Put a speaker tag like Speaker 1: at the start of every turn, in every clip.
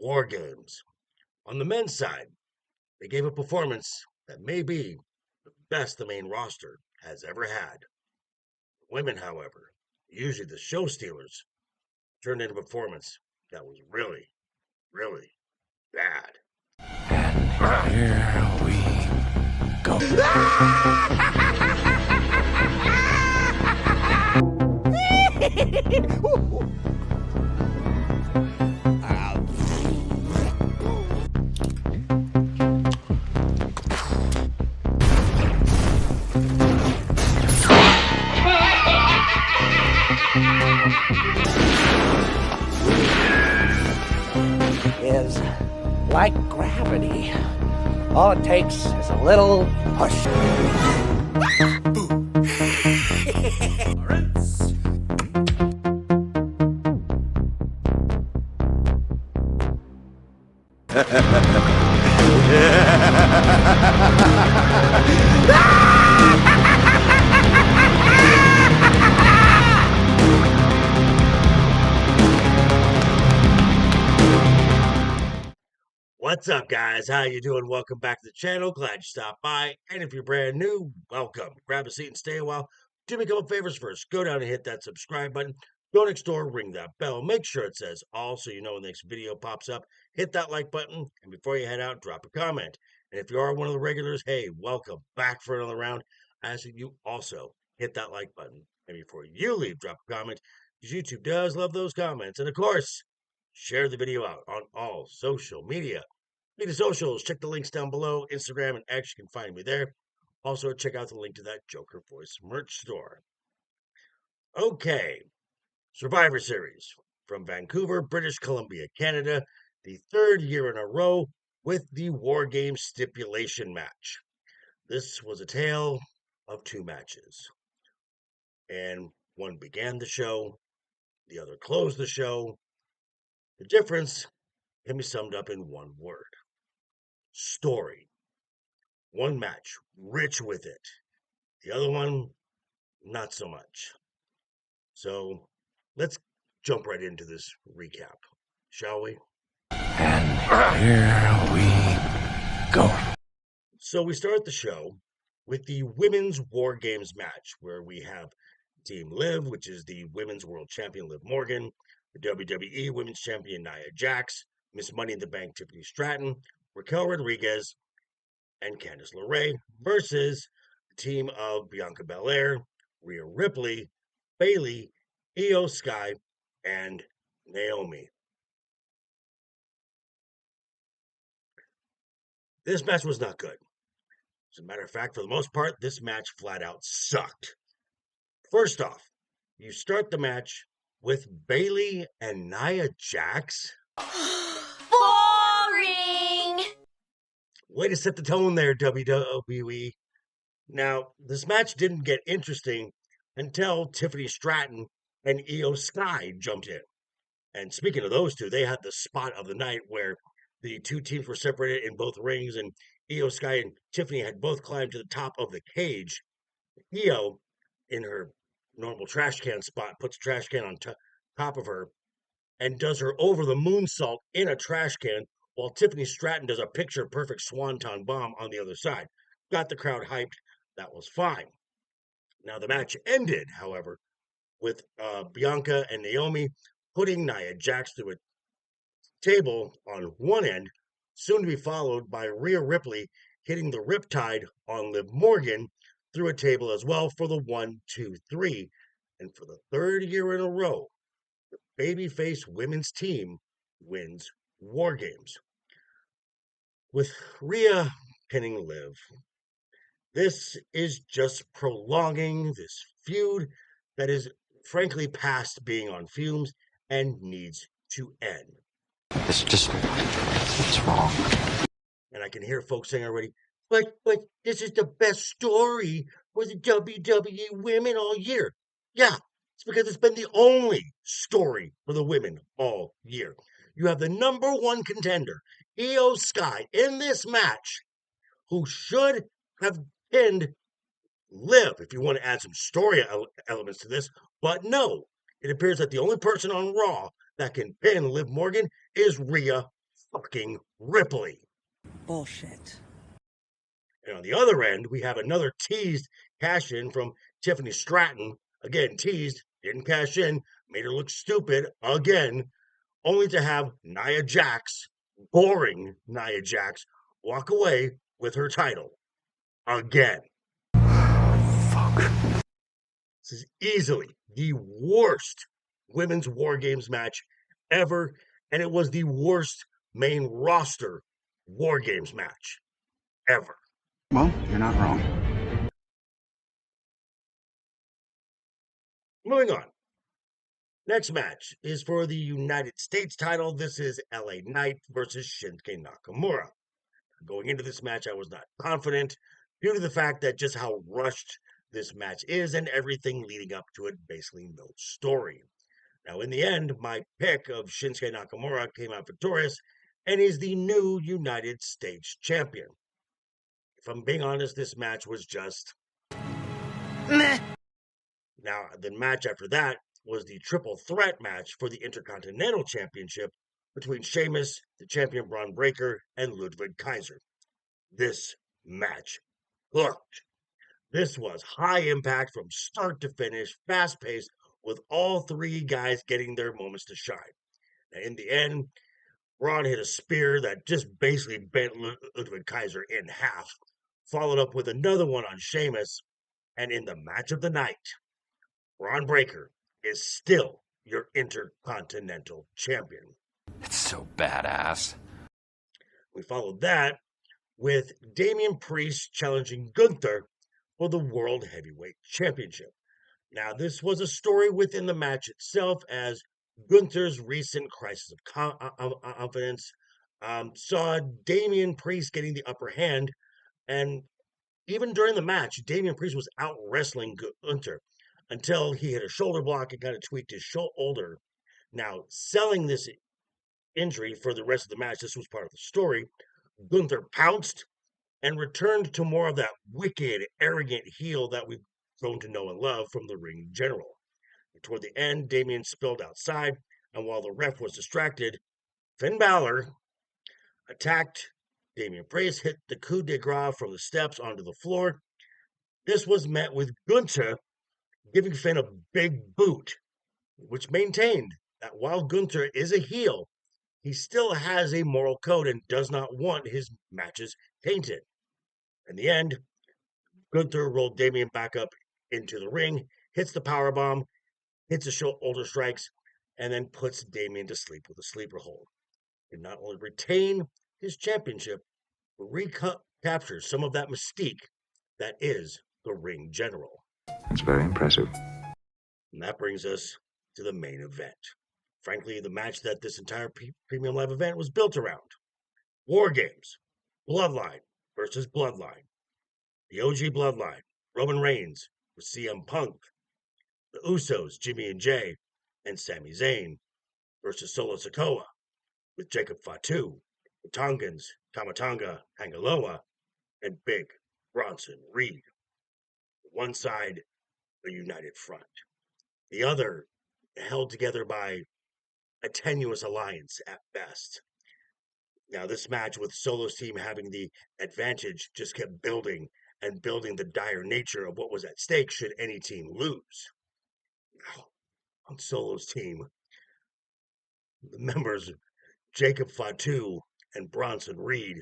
Speaker 1: War Games. On the men's side, they gave a performance that may be the best the main roster has ever had. Women, however, usually the show stealers, turned in a performance that was really, really bad.
Speaker 2: And here we go. Is like gravity. All it takes is a little push.
Speaker 1: What's up, guys? How you doing? Welcome back to the channel. Glad you stopped by. And if you're brand new, welcome. Grab a seat and stay a while. Do me a couple favors first. Go down and hit that subscribe button. Go next door, ring that bell. Make sure it says all so you know when the next video pops up. Hit that like button. And before you head out, drop a comment. And if you are one of the regulars, hey, welcome back for another round. I ask that you also hit that like button. And before you leave, drop a comment, because YouTube does love those comments. And of course, share the video out on all social media. Media socials, check the links down below. Instagram and X, you can find me there. Also, check out the link to that Joker Voice merch store. Okay, Survivor Series from Vancouver, British Columbia, Canada, the third year in a row with the War Games stipulation match. This was a tale of two matches, and one began the show, the other closed the show. The difference can be summed up in one word: story. One match rich with it, the other one not so much. So let's jump right into this recap, shall we?
Speaker 2: And here we go.
Speaker 1: So we start the show with the Women's War Games match, where we have Team Liv, which is the Women's World Champion Liv Morgan, the WWE Women's Champion Nia Jax, Miss Money in the Bank Tiffany Stratton, Raquel Rodriguez, and Candice LeRae versus the team of Bianca Belair, Rhea Ripley, Bayley, Io Sky, and Naomi. This match was not good. As a matter of fact, for the most part, this match flat out sucked. First off, you start the match with Bayley and Nia Jax.
Speaker 3: Boring!
Speaker 1: Way to set the tone there, WWE. Now, this match didn't get interesting until Tiffany Stratton and Io Sky jumped in. And speaking of those two, they had the spot of the night where the two teams were separated in both rings, and Io Sky and Tiffany had both climbed to the top of the cage. Io, in her normal trash can spot, puts a trash can on top of her and does her over the moonsault in a trash can, while Tiffany Stratton does a picture-perfect swanton bomb on the other side. Got the crowd hyped. That was fine. Now, the match ended, however, with Bianca and Naomi putting Nia Jax through a table on one end, soon to be followed by Rhea Ripley hitting the Riptide on Liv Morgan through a table as well for the 1, 2, 3. And for the third year in a row, the babyface women's team wins War Games, with Rhea pinning Liv. This is just prolonging this feud that is frankly past being on fumes and needs to end.
Speaker 2: It's wrong.
Speaker 1: And I can hear folks saying already, but this is the best story for the WWE women all year. Yeah, it's because it's been the only story for the women all year. You have the number one contender, Io Sky, in this match, who should have pinned Liv, if you want to add some story elements to this. But no, it appears that the only person on Raw that can pin Liv Morgan is Rhea fucking Ripley.
Speaker 3: Bullshit.
Speaker 1: And on the other end, we have another teased cash in from Tiffany Stratton. Again, teased, didn't cash in, made her look stupid again, only to have Nia Jax, boring Nia Jax, walk away with her title again.
Speaker 4: Fuck.
Speaker 1: This is easily the worst women's War Games match ever, and it was the worst main roster War Games match ever.
Speaker 4: Well, you're not wrong.
Speaker 1: Moving on. Next match is for the United States title. This is LA Knight versus Shinsuke Nakamura. Going into this match, I was not confident due to the fact that just how rushed this match is and everything leading up to it, basically no story. Now, in the end, my pick of Shinsuke Nakamura came out victorious and is the new United States champion. If I'm being honest, this match was just meh. Now, the match after that was the triple threat match for the Intercontinental Championship between Sheamus, the champion Braun Breaker, and Ludwig Kaiser. This match hooked. This was high impact from start to finish, fast paced, with all three guys getting their moments to shine. And in the end, Braun hit a spear that just basically bent Ludwig Kaiser in half, followed up with another one on Sheamus. And in the match of the night, Braun Breaker is still your Intercontinental Champion.
Speaker 5: It's so badass.
Speaker 1: We followed that with Damian Priest challenging Gunther for the World Heavyweight Championship. Now, this was a story within the match itself, as Gunther's recent crisis of confidence saw Damian Priest getting the upper hand, and even during the match, Damian Priest was out wrestling Gunther until he hit a shoulder block and kind of tweaked his shoulder. Now, selling this injury for the rest of the match, this was part of the story. Gunther pounced and returned to more of that wicked, arrogant heel that we've grown to know and love from the ring general. Toward the end, Damian spilled outside, and while the ref was distracted, Finn Balor attacked Damian Priest, hit the coup de grace from the steps onto the floor. This was met with Gunther giving Finn a big boot, which maintained that while Gunther is a heel, he still has a moral code and does not want his matches tainted. In the end, Gunther rolled Damian back up into the ring, hits the powerbomb, hits the shoulder strikes, and then puts Damian to sleep with a sleeper hold. He not only retain his championship, but recaptures some of that mystique that is the ring general.
Speaker 4: That's very impressive.
Speaker 1: And that brings us to the main event. Frankly, the match that this entire Premium Live event was built around. War Games, Bloodline versus Bloodline. The OG Bloodline, Roman Reigns with CM Punk. The Usos, Jimmy and Jay, and Sami Zayn versus Solo Sikoa with Jacob Fatu, the Tongans, Tamatanga, Hangaloa, and Big Bronson Reed. One side, a united front. The other, held together by a tenuous alliance at best. Now, this match with Solo's team having the advantage just kept building and building the dire nature of what was at stake should any team lose. Now, on Solo's team, the members Jacob Fatu and Bronson Reed,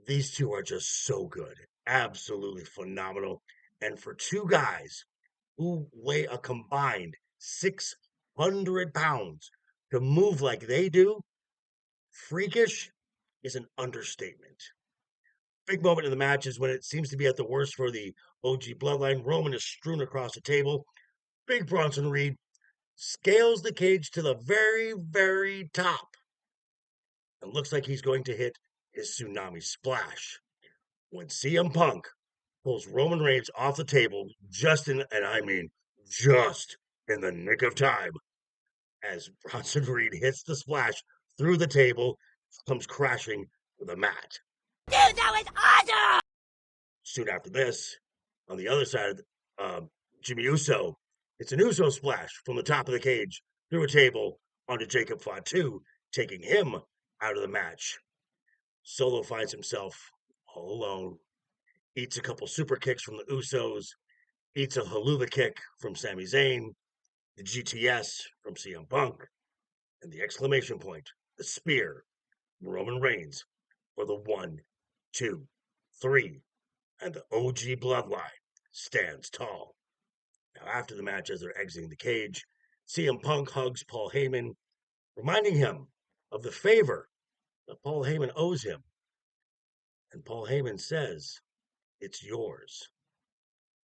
Speaker 1: these two are just so good. Absolutely phenomenal. And for two guys who weigh a combined 600 pounds to move like they do, freakish is an understatement. Big moment in the match is when it seems to be at the worst for the OG Bloodline. Roman is strewn across the table. Big Bronson Reed scales the cage to the very, very top and looks like he's going to hit his tsunami splash when CM Punk pulls Roman Reigns off the table just in, and I mean just in the nick of time, as Bronson Reed hits the splash through the table, comes crashing to the mat.
Speaker 3: Dude, that was awesome!
Speaker 1: Soon after this, on the other side, Jimmy Uso, it's an Uso splash from the top of the cage through a table onto Jacob Fatu, taking him out of the match. Solo finds himself all alone, eats a couple super kicks from the Usos, eats a haluva kick from Sami Zayn, the GTS from CM Punk, and the exclamation point, the spear, Roman Reigns for the 1, 2, 3, and the OG Bloodline stands tall. Now, after the match, as they're exiting the cage, CM Punk hugs Paul Heyman, reminding him of the favor that Paul Heyman owes him. And Paul Heyman says, "It's yours."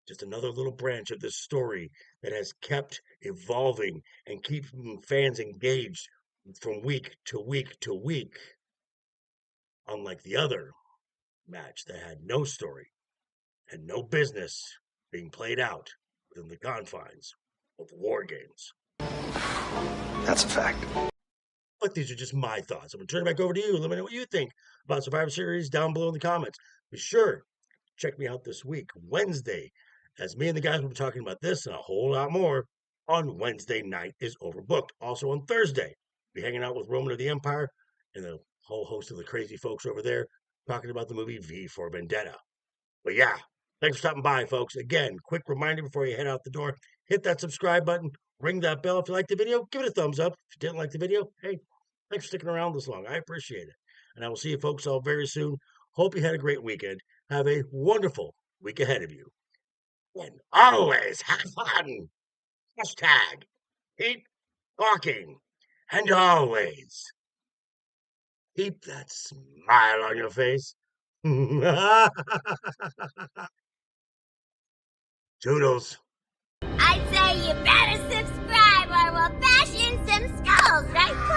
Speaker 1: Just another little branch of this story that has kept evolving and keeping fans engaged from week to week to week. Unlike the other match that had no story and no business being played out within the confines of War Games.
Speaker 4: That's a fact.
Speaker 1: But these are just my thoughts. I'm going to turn it back over to you. Let me know what you think about Survivor Series down below in the comments. Be sure to check me out this week, Wednesday, as me and the guys will be talking about this and a whole lot more on Wednesday Night is Overbooked. Also on Thursday, be hanging out with Roman of the Empire and the whole host of the crazy folks over there talking about the movie V for Vendetta. But yeah, thanks for stopping by, folks. Again, quick reminder before you head out the door, hit that subscribe button, ring that bell. If you liked the video, give it a thumbs up. If you didn't like the video, hey, thanks for sticking around this long. I appreciate it. And I will see you folks all very soon. Hope you had a great weekend. Have a wonderful week ahead of you. And always have fun. Hashtag keep talking. And always keep that smile on your face. Toodles.
Speaker 3: I'd say you better subscribe or we'll bash in some skulls, right?